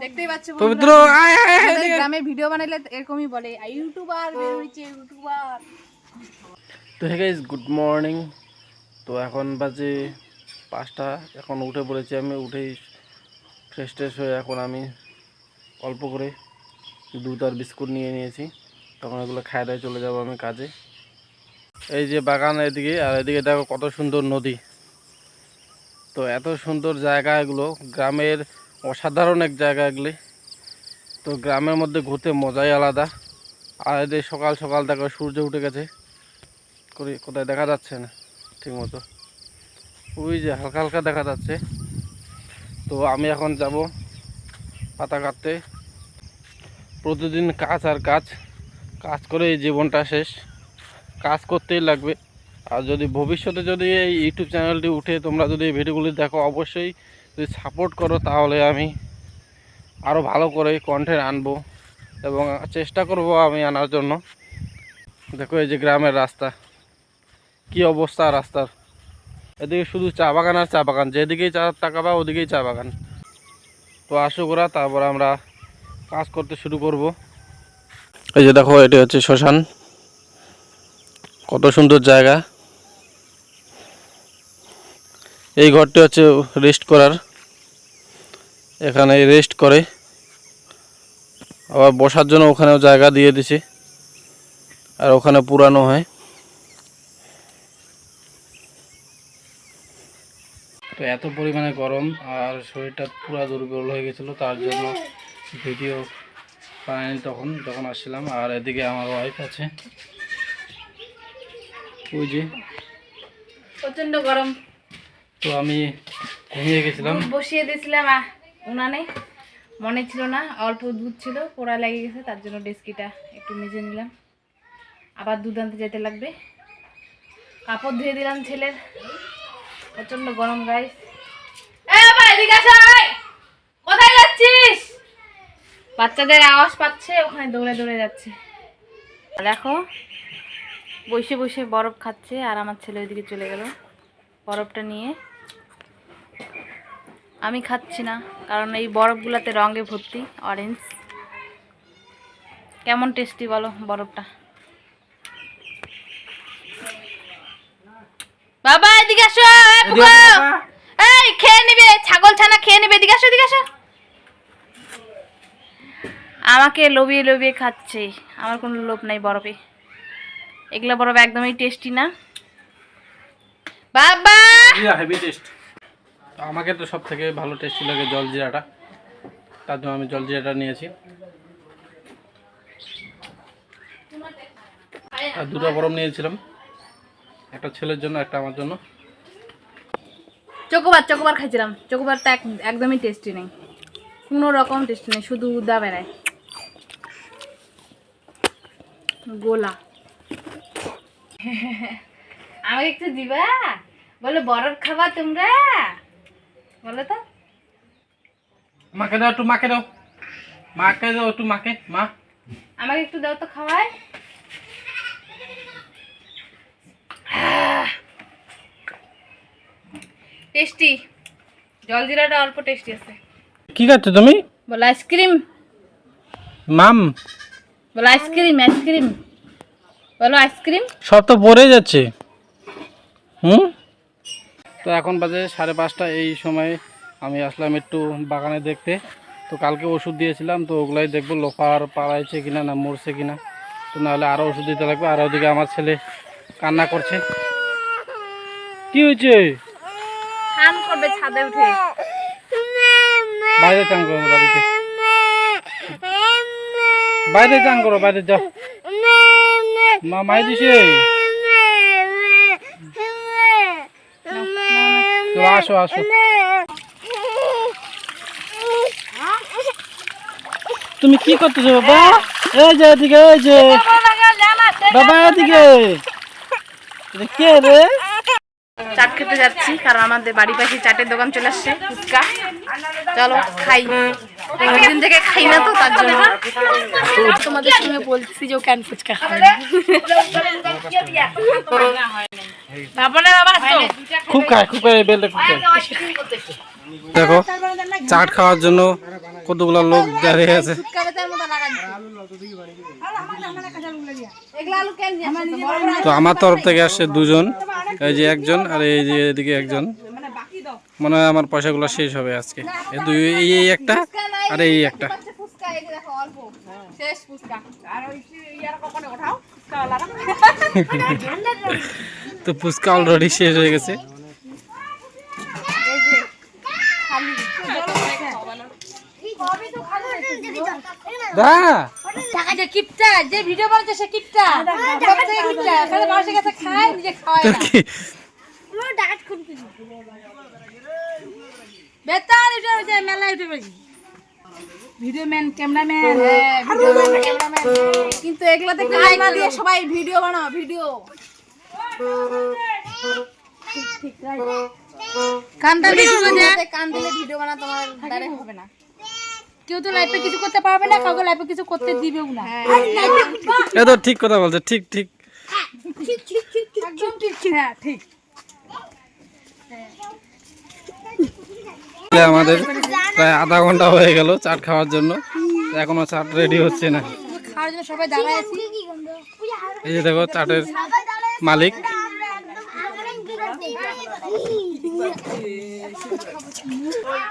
দেখতেই পাচ্ছ পবিত্র গ্রামে ভিডিও বানাইলে এরকমই বলে ইউটিউবার বের হইছে ইউটিউবার। তো হে গাইস, গুড মর্নিং। তো এখন বাজে 5টা। এখন উঠে পড়েছি আমি। উঠেই ফ্রেশ ট্রেশ হয়ে এখন আমি অল্প করে দুধ আর বিস্কুট নিয়ে নিয়েছি। তখন এগুলো খাই দায় চলে যাব আমি কাজে। এই যে বাগান এদিকে, আর এদিকে দেখো কত সুন্দর নদী। তো এত সুন্দর জায়গা এগুলো, গ্রামের অসাধারণ এক জায়গা এগুলি। তো গ্রামের মধ্যে ঘুরতে মজাই আলাদা। আর এদের সকাল সকাল দেখো সূর্য উঠে গেছে। কোথায় দেখা যাচ্ছে না ঠিক মতো, ওই যে হালকা হালকা দেখা যাচ্ছে। তো আমি এখন যাব পাতা কাটতে। প্রতিদিন কাজ আর কাজ, কাজ করে এই জীবনটা শেষ, কাজ করতেই লাগবে। আর যদি ভবিষ্যতে যদি এই ইউটিউব চ্যানেলটি উঠে তোমরা যদি এই ভিডিওগুলি দেখো, অবশ্যই যদি সাপোর্ট করো তাহলে আমি আরও ভালো করে কন্টেন্ট আনবো এবং চেষ্টা করব আমি আনার জন্য। দেখো এই যে গ্রামের রাস্তা, কি অবস্থা রাস্তার। এদিকে শুধু চা বাগান আর চা বাগান, যেদিকেই চা তাকাবা ওদিকেই চা বাগান। তো আসো করা, তারপর আমরা কাজ করতে শুরু করব। এই যে দেখো এটি হচ্ছে শ্মশান, কত সুন্দর জায়গা। এই ঘরটি হচ্ছে রেস্ট করার, এখানে রেস্ট করে, আবার বসার জন্য ওখানেও জায়গা দিয়ে দিছে, আর ওখানে পুরানো হয়। তো এত পরিমাণে গরম আর শরীরটা পুরো দুর্বল হয়ে গেছিলো, তার জন্য ভিডিও বানাইনি যখন আসছিলাম। আর এদিকে আমার ওয়াইফ আছে, ওই যে প্রচন্ড গরম। তো আমি ঘুমিয়ে গেছিলাম, বসিয়ে দিয়েছিলাম উনানে, মনে ছিল না, অল্প দুধ ছিল, পোড়া লেগে গেছে, তার জন্য ডেস্কিটা একটু মেজে নিলাম। আবার দুধ আনতে যেতে লাগবে। কাপড় ধুয়ে দিলাম ছেলের, প্রচন্ড গরম গাইস। কোথায় যাচ্ছিস? বাচ্চাদের আওয়াজ পাচ্ছে, ওখানে দৌড়ে দৌড়ে যাচ্ছে। দেখো বসে বসে বরফ খাচ্ছে, আর আমার ছেলে ওইদিকে চলে গেল বরফটা নিয়ে। আমি খাচ্ছি না, কারণ এই বরফগুলোতে রঙে ভর্তি, অরেঞ্জ। কেমন টেস্টি বলো বরফটা। বাবা এদিকে আসো, এই খেয়ে নিবে, ছাগল ছানা খেয়ে নিবে, এদিকে আসো, এদিকে আসো। আমাকে লোভিয়ে লোভিয়ে খাচ্ছে, আমার কোনো লোভ নাই বরফে। এগুলা বরফ একদমই টেস্টি না বাবা। Heavy taste. আমাকে তো সব থেকে ভালো টেস্টি লাগে জলজিরাটা, তার জন্য আমি জলজিরাটা নিয়েছি। আর দুটো বরফ নিয়েছিলাম, একটা ছেলের জন্য একটা আমার জন্য। চকোবার খাইছিলাম, চকোবারটা একদমই টেস্টি নেই, কোনো রকম টেস্টি নেই, শুধু উদা বেড়ায় গোলা। আমাকে একটু দিবা, বলো বরফ খাবা তোমরা, বলো তো। মাকে দাও একটু, মাকে দাও, মাকে দাও একটু, মাকে, মা আমাকে একটু দাও তো খাওয়ায়। টেস্টি, জলজিরাটা অল্প টেস্টি আছে। কি খাচ্ছ তুমি? বলো আইসক্রিম, মাম বলো আইসক্রিম, আইসক্রিম বলো, আইসক্রিম। সব তো পড়ে যাচ্ছে। তো এখন বাজে 5:30। এই সময় আমি আসলাম একটু বাগানে দেখতে। তো কালকে ওষুধ দিয়েছিলাম, তো ওগুলাই দেখবো লোফার পাড়াইছে কিনা, না মরছে কিনা। তো নাহলে আরও ওষুধ দিতে লাগবে। আর ওদিকে আমার ছেলে কান্না করছে। কি হয়েছে? স্নান করবে ছাদে উঠে, বাইরে চান করো, বাড়িতে বাইরে চান করো, বাইরে যাও। মা মাই দিছে, তো আসো আসো। তুমি কি করতেছো বাবা? এই যে এদিকে, এই যে বাবা এদিকে। কে রে? চাট খেতে যাচ্ছি, কারণ আমাদের বাড়ির পাশে চাটের দোকান চলে আসছে, ফুচকা। চলো খাই, অনেকদিন থেকে খাই না তো, তার জন্য তোমাদের সঙ্গে বলছি যে কেন ফুচকা খাই। খুব খায়, খুব খায়, বেলটা খুব খায়। দেখো চাট খাওয়ার জন্য কতগুলো লোক দাঁড়িয়ে আছে। তো আমার তরফ থেকে আসছে দুজন, এই যে একজন আর এই যে এদিকে একজন। মনে হয় আমার পয়সাগুলো শেষ হবে আজকে। এই একটা আর এই একটা। তো ফুচকা অলরেডি শেষ হয়ে গেছে। যে ভিডিও বানাচ্ছে সে কিপটা মানুষের কাছে খায়, নিজে খাওয়ায় না। বেতাল এটা ওই যে মেলা ইউটিউবে ভিডিও ম্যান, ক্যামেরাম্যান, কিন্তু এগুলাতে কাজ না দিয়ে সবাই ভিডিও বানাও, ভিডিও ঠিক রাইট। কান দিলে ভিডিও বানা তোমার দ্বারা হবে না। কেউ তো লাইফে কিছু করতে পারবে না, কাউকে লাইফে কিছু করতে দিবেও না। এ তো ঠিক কথা বলছে, ঠিক ঠিক একদম ঠিক। হ্যাঁ ঠিক। আমাদের প্রায় আধা ঘন্টা হয়ে গেল চাট খাওয়ার জন্য, এখনো চাট রেডি হচ্ছে না। খাওয়ার জন্য সবাই দাঁড়ায় আছি। এই যে দেখো চাটের মালিক।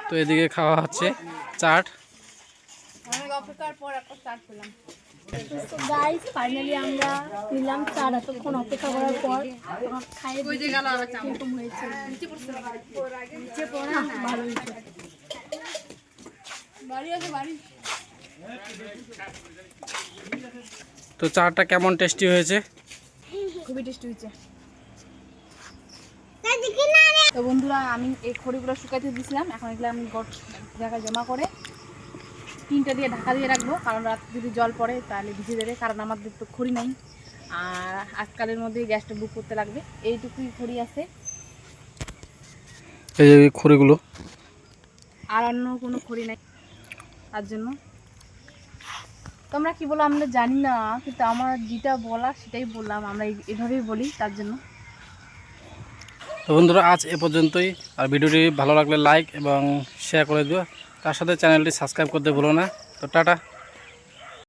তো এদিকে খাওয়া হচ্ছে চাট। অনেক অপেক্ষার পর একটা চাট পেলাম। তো গাইস ফাইনালি আমরা নিলাম চার, এতক্ষণ অপেক্ষা করার পর খাইয়ে এরকম হয়েছে। ভালো হয়েছে। তো চাটা কেমন টেস্টি হয়েছে? খুবই টেস্টি হয়েছে। তো বন্ধুরা, আমি এই খড়িগুলো শুকাইতে দিয়েছিলাম, এখন এগুলো আমি জায়গায় জমা করে টিনটা দিয়ে ঢাকা দিয়ে রাখবো, কারণ রাত যদি জল পড়ে তাহলে ভিজে দেবে, কারণ আমাদের তো খড়ি নাই। আর আজকালের মধ্যে গ্যাসটা বুক করতে লাগবে, এইটুকুই খড়ি আছে। এই যে খড়িগুলো, আর অন্য কোনো খড়ি নাই, তার জন্য। তোমরা কি বলো আমরা জানি না, কিন্তু আমার যেটা বলা সেটাই বললাম, আমরা এভাবেই বলি, তার জন্য। তো বন্ধুরা আজ এ পর্যন্তই। আর ভিডিওটি ভালো লাগলে লাইক এবং শেয়ার করে দিও, তার সাথে চ্যানেলটি সাবস্ক্রাইব করতে ভুলো না। তো টাটা।